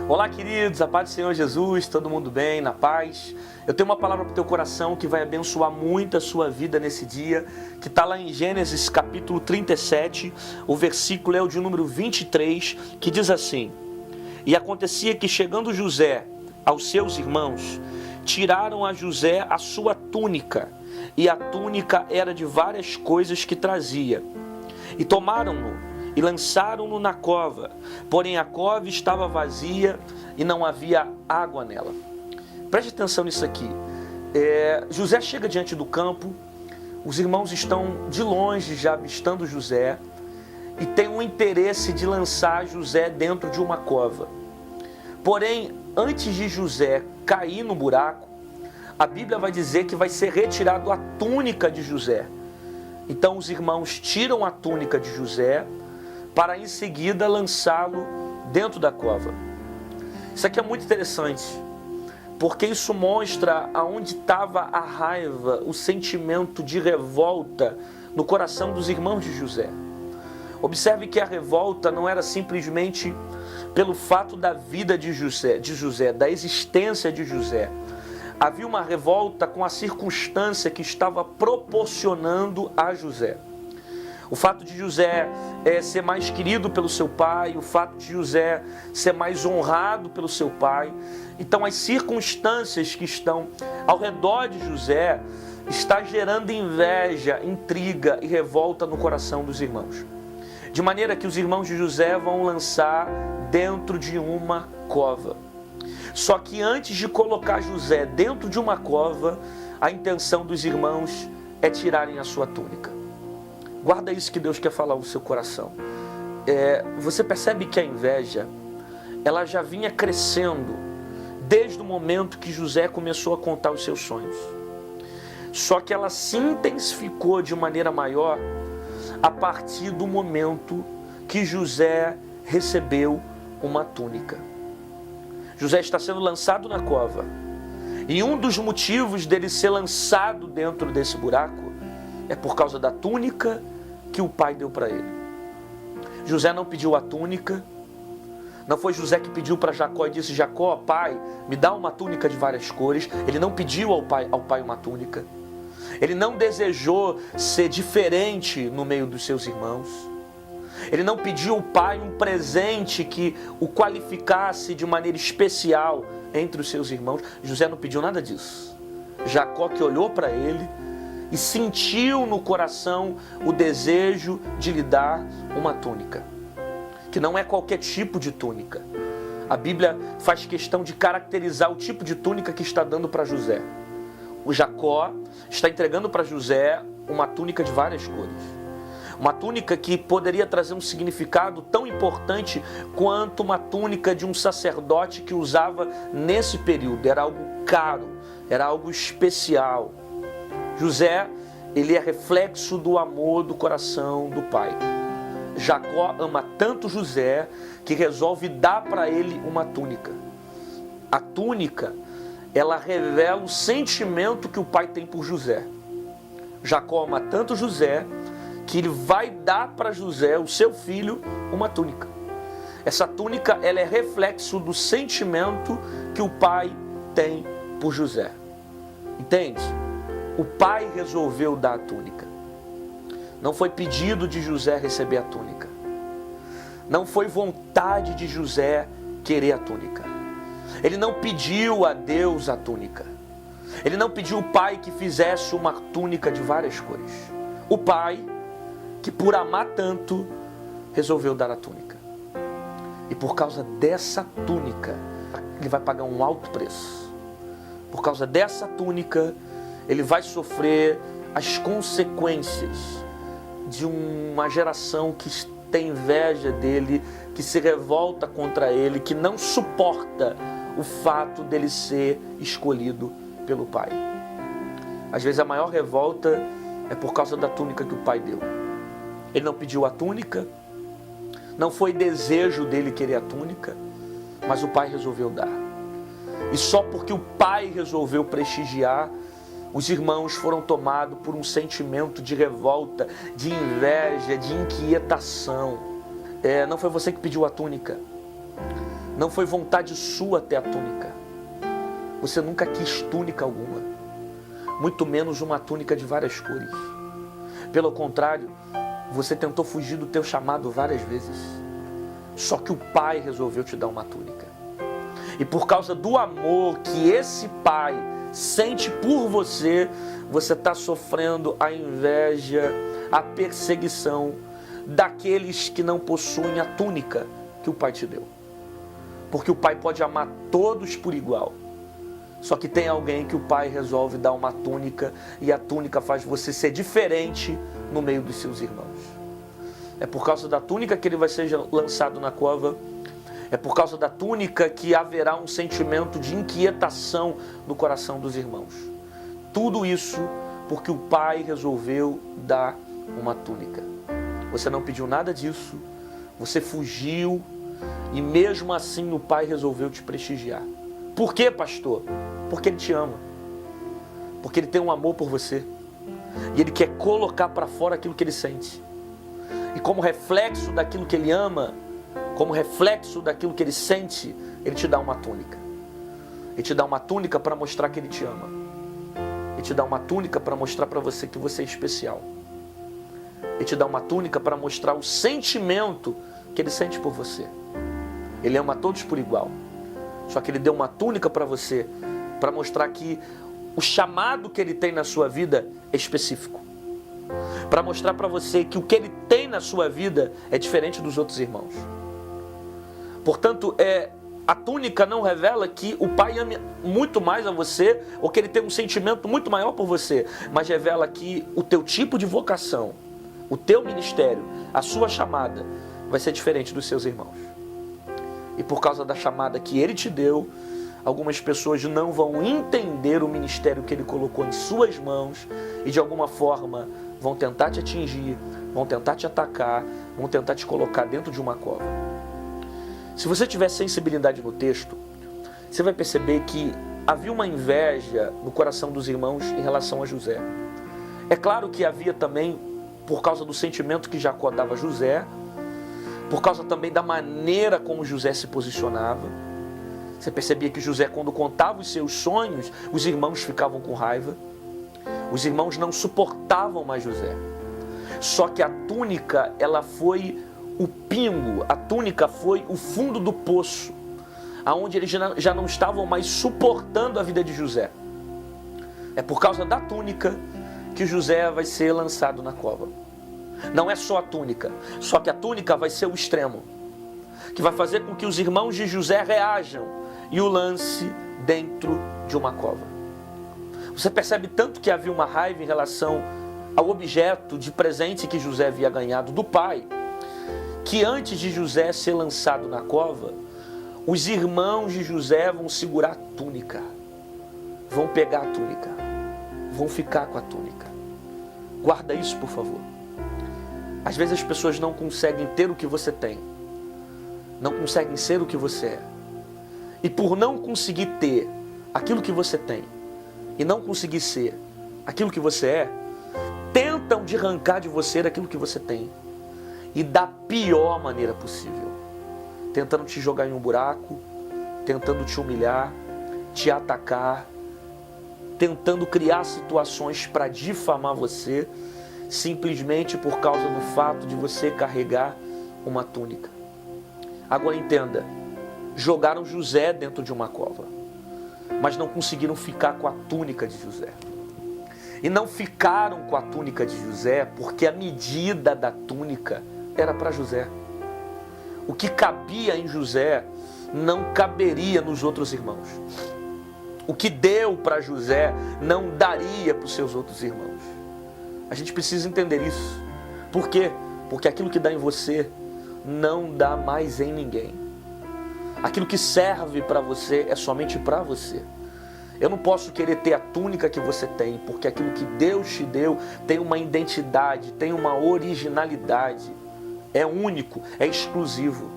Olá, queridos, a paz do Senhor Jesus, todo mundo bem, na paz? Eu tenho uma palavra para o teu coração que vai abençoar muito a sua vida nesse dia, que está lá em Gênesis capítulo 37, o versículo é o de número 23, que diz assim: E acontecia que, chegando José aos seus irmãos, tiraram a José a sua túnica, e a túnica era de várias coisas que trazia, e tomaram-no e lançaram-no na cova, porém a cova estava vazia e não havia água nela. Preste atenção nisso aqui. José chega diante do campo, os irmãos estão de longe já avistando José e tem um interesse de lançar José dentro de uma cova. Porém, antes de José cair no buraco, a Bíblia vai dizer que vai ser retirado a túnica de José. Então os irmãos tiram a túnica de José para em seguida lançá-lo dentro da cova. Isso aqui é muito interessante, porque isso mostra aonde estava a raiva, o sentimento de revolta no coração dos irmãos de José. Observe que a revolta não era simplesmente pelo fato da vida de José, da existência de José. Havia uma revolta com a circunstância que estava proporcionando a José. O fato de José ser mais querido pelo seu pai, o fato de José ser mais honrado pelo seu pai. Então as circunstâncias que estão ao redor de José está gerando inveja, intriga e revolta no coração dos irmãos. De maneira que os irmãos de José vão lançar dentro de uma cova. Só que antes de colocar José dentro de uma cova, a intenção dos irmãos é tirarem a sua túnica. Guarda isso que Deus quer falar no seu coração. Você percebe que a inveja, ela já vinha crescendo desde o momento que José começou a contar os seus sonhos. Só que ela se intensificou de maneira maior a partir do momento que José recebeu uma túnica. José está sendo lançado na cova. E um dos motivos dele ser lançado dentro desse buraco é por causa da túnica que o pai deu para ele. José não pediu a túnica. Não foi José que pediu para Jacó e disse: Jacó, pai, me dá uma túnica de várias cores. Ele não pediu ao pai uma túnica. Ele não desejou ser diferente no meio dos seus irmãos. Ele não pediu ao pai um presente que o qualificasse de maneira especial entre os seus irmãos. José não pediu nada disso. Jacó que olhou para ele e sentiu no coração o desejo de lhe dar uma túnica, que não é qualquer tipo de túnica. A Bíblia faz questão de caracterizar o tipo de túnica que está dando para José. O Jacó está entregando para José uma túnica de várias cores. Uma túnica que poderia trazer um significado tão importante quanto uma túnica de um sacerdote que usava nesse período. Era algo caro, era algo especial. José, ele é reflexo do amor do coração do pai. Jacó ama tanto José que resolve dar para ele uma túnica. A túnica, ela revela o sentimento que o pai tem por José. Jacó ama tanto José que ele vai dar para José, o seu filho, uma túnica. Essa túnica, ela é reflexo do sentimento que o pai tem por José. Entende? O pai resolveu dar a túnica. Não foi pedido de José receber a túnica. Não foi vontade de José querer a túnica. Ele não pediu a Deus a túnica. Ele não pediu ao pai que fizesse uma túnica de várias cores. O pai, que por amar tanto, resolveu dar a túnica. E por causa dessa túnica, ele vai pagar um alto preço. Por causa dessa túnica, ele vai sofrer as consequências de uma geração que tem inveja dele, que se revolta contra ele, que não suporta o fato dele ser escolhido pelo pai. Às vezes a maior revolta é por causa da túnica que o pai deu. Ele não pediu a túnica, não foi desejo dele querer a túnica, mas o pai resolveu dar. E só porque o pai resolveu prestigiar, os irmãos foram tomados por um sentimento de revolta, de inveja, de inquietação. Não foi você que pediu a túnica. Não foi vontade sua ter a túnica. Você nunca quis túnica alguma, muito menos uma túnica de várias cores. Pelo contrário, você tentou fugir do teu chamado várias vezes. Só que o Pai resolveu te dar uma túnica. E por causa do amor que esse Pai sente por você, você está sofrendo a inveja, a perseguição daqueles que não possuem a túnica que o Pai te deu. Porque o Pai pode amar todos por igual. Só que tem alguém que o Pai resolve dar uma túnica, e a túnica faz você ser diferente no meio dos seus irmãos. É por causa da túnica que ele vai ser lançado na cova. É por causa da túnica que haverá um sentimento de inquietação no coração dos irmãos. Tudo isso porque o Pai resolveu dar uma túnica. Você não pediu nada disso, você fugiu, e mesmo assim o Pai resolveu te prestigiar. Por quê, pastor? Porque Ele te ama. Porque Ele tem um amor por você. E Ele quer colocar para fora aquilo que Ele sente. E como reflexo daquilo que Ele ama, como reflexo daquilo que Ele sente, Ele te dá uma túnica. Ele te dá uma túnica para mostrar que Ele te ama. Ele te dá uma túnica para mostrar para você que você é especial. Ele te dá uma túnica para mostrar o sentimento que Ele sente por você. Ele ama todos por igual. Só que Ele deu uma túnica para você, para mostrar que o chamado que Ele tem na sua vida é específico. Para mostrar para você que o que Ele tem na sua vida é diferente dos outros irmãos. Portanto, a túnica não revela que o Pai ama muito mais a você, ou que Ele tem um sentimento muito maior por você, mas revela que o teu tipo de vocação, o teu ministério, a sua chamada, vai ser diferente dos seus irmãos. E por causa da chamada que Ele te deu, algumas pessoas não vão entender o ministério que Ele colocou em suas mãos e de alguma forma vão tentar te atingir, vão tentar te atacar, vão tentar te colocar dentro de uma cova. Se você tiver sensibilidade no texto, você vai perceber que havia uma inveja no coração dos irmãos em relação a José. É claro que havia também, por causa do sentimento que Jacó dava a José, por causa também da maneira como José se posicionava. Você percebia que José, quando contava os seus sonhos, os irmãos ficavam com raiva. Os irmãos não suportavam mais José. Só que a túnica, ela foi o pingo, a túnica foi o fundo do poço, aonde eles já não estavam mais suportando a vida de José. É por causa da túnica que José vai ser lançado na cova. Não é só a túnica, só que a túnica vai ser o extremo, que vai fazer com que os irmãos de José reajam e o lance dentro de uma cova. Você percebe tanto que havia uma raiva em relação ao objeto de presente que José havia ganhado do pai, que antes de José ser lançado na cova, os irmãos de José vão segurar a túnica, vão pegar a túnica, vão ficar com a túnica. Guarda isso, por favor. Às vezes as pessoas não conseguem ter o que você tem, não conseguem ser o que você é. E por não conseguir ter aquilo que você tem e não conseguir ser aquilo que você é, tentam de arrancar de você aquilo que você tem. E da pior maneira possível. Tentando te jogar em um buraco, tentando te humilhar, te atacar, tentando criar situações para difamar você, simplesmente por causa do fato de você carregar uma túnica. Agora entenda, jogaram José dentro de uma cova, mas não conseguiram ficar com a túnica de José. E não ficaram com a túnica de José porque a medida da túnica era para José. O que cabia em José não caberia nos outros irmãos. O que deu para José não daria para os seus outros irmãos. A gente precisa entender isso. Por quê? Porque aquilo que dá em você não dá mais em ninguém. Aquilo que serve para você é somente para você. Eu não posso querer ter a túnica que você tem, porque aquilo que Deus te deu tem uma identidade, tem uma originalidade. É único, é exclusivo.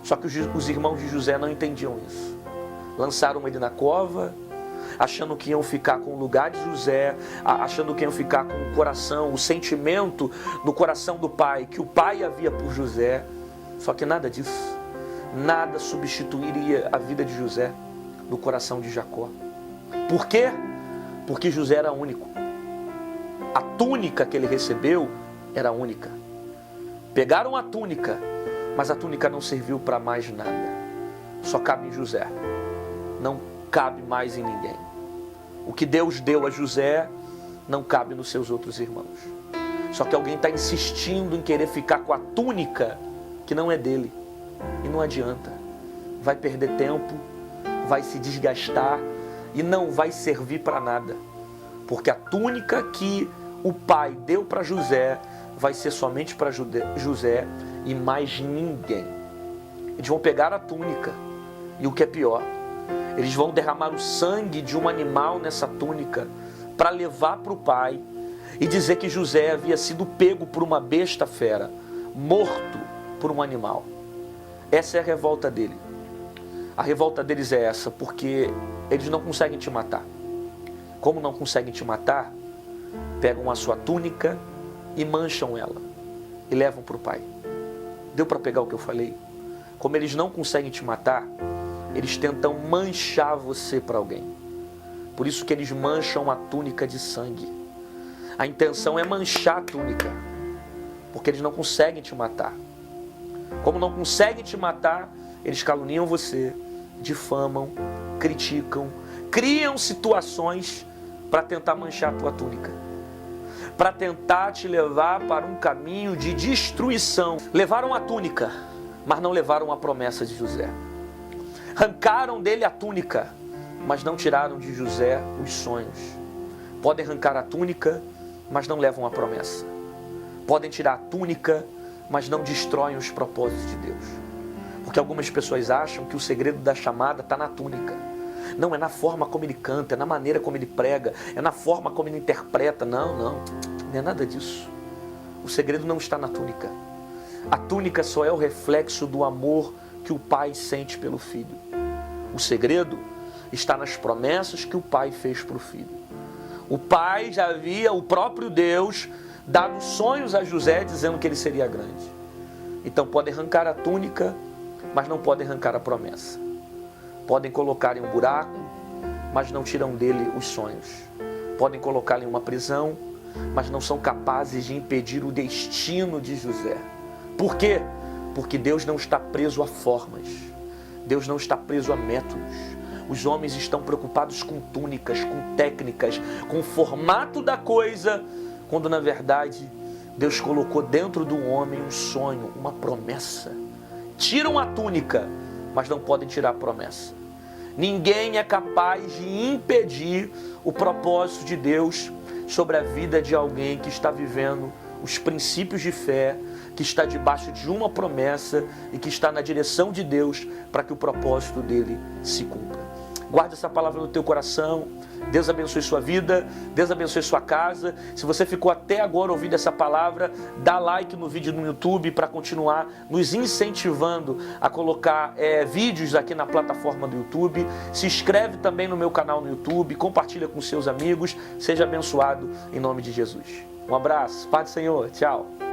Só que os irmãos de José não entendiam isso. Lançaram ele na cova, achando que iam ficar com o lugar de José, achando que iam ficar com o coração, o sentimento no coração do pai, que o pai havia por José. Só que nada disso. nada substituiria a vida de José no coração de Jacó. Por quê? Porque José era único. A túnica que ele recebeu era única. Pegaram a túnica, mas a túnica não serviu para mais nada. Só cabe em José. Não cabe mais em ninguém. O que Deus deu a José não cabe nos seus outros irmãos. Só que alguém está insistindo em querer ficar com a túnica que não é dele. E não adianta. Vai perder tempo, vai se desgastar e não vai servir para nada. Porque a túnica que o pai deu para José vai ser somente para José e mais ninguém. Eles vão pegar a túnica e o que é pior, eles vão derramar o sangue de um animal nessa túnica para levar para o pai e dizer que José havia sido pego por uma besta fera, morto por um animal. Essa é a revolta dele. A revolta deles é essa, porque eles não conseguem te matar. Como não conseguem te matar, pegam a sua túnica e mancham ela e levam para o pai. Deu para pegar o que eu falei? Como eles não conseguem te matar, eles tentam manchar você para alguém. Por isso que eles mancham a túnica de sangue. A intenção é manchar a túnica, porque eles não conseguem te matar. Como não conseguem te matar, eles caluniam você, difamam, criticam, criam situações para tentar manchar a tua túnica, para tentar te levar para um caminho de destruição. Levaram a túnica, mas não levaram a promessa de José. Arrancaram dele a túnica, mas não tiraram de José os sonhos. Podem arrancar a túnica, mas não levam a promessa. Podem tirar a túnica, mas não destroem os propósitos de Deus. Porque algumas pessoas acham que o segredo da chamada está na túnica. Não, é na forma como ele canta, é na maneira como ele prega, é na forma como ele interpreta. Não é nada disso. O segredo não está na túnica. A túnica só é o reflexo do amor que o pai sente pelo filho. O segredo está nas promessas que o pai fez para o filho. O pai já havia, o próprio Deus, dado sonhos a José dizendo que ele seria grande. Então podem arrancar a túnica, mas não podem arrancar a promessa. Podem colocar em um buraco, mas não tiram dele os sonhos. Podem colocá-lo em uma prisão, mas não são capazes de impedir o destino de José. Por quê? Porque Deus não está preso a formas. Deus não está preso a métodos. Os homens estão preocupados com túnicas, com técnicas, com o formato da coisa, quando na verdade Deus colocou dentro do homem um sonho, uma promessa. Tiram a túnica, mas não podem tirar a promessa. Ninguém é capaz de impedir o propósito de Deus sobre a vida de alguém que está vivendo os princípios de fé, que está debaixo de uma promessa e que está na direção de Deus para que o propósito dele se cumpra. Guarde essa palavra no teu coração. Deus abençoe sua vida, Deus abençoe sua casa. Se você ficou até agora ouvindo essa palavra, dá like no vídeo no YouTube para continuar nos incentivando a colocar vídeos aqui na plataforma do YouTube. Se inscreve também no meu canal no YouTube, compartilha com seus amigos. Seja abençoado em nome de Jesus. Um abraço, paz do Senhor, tchau.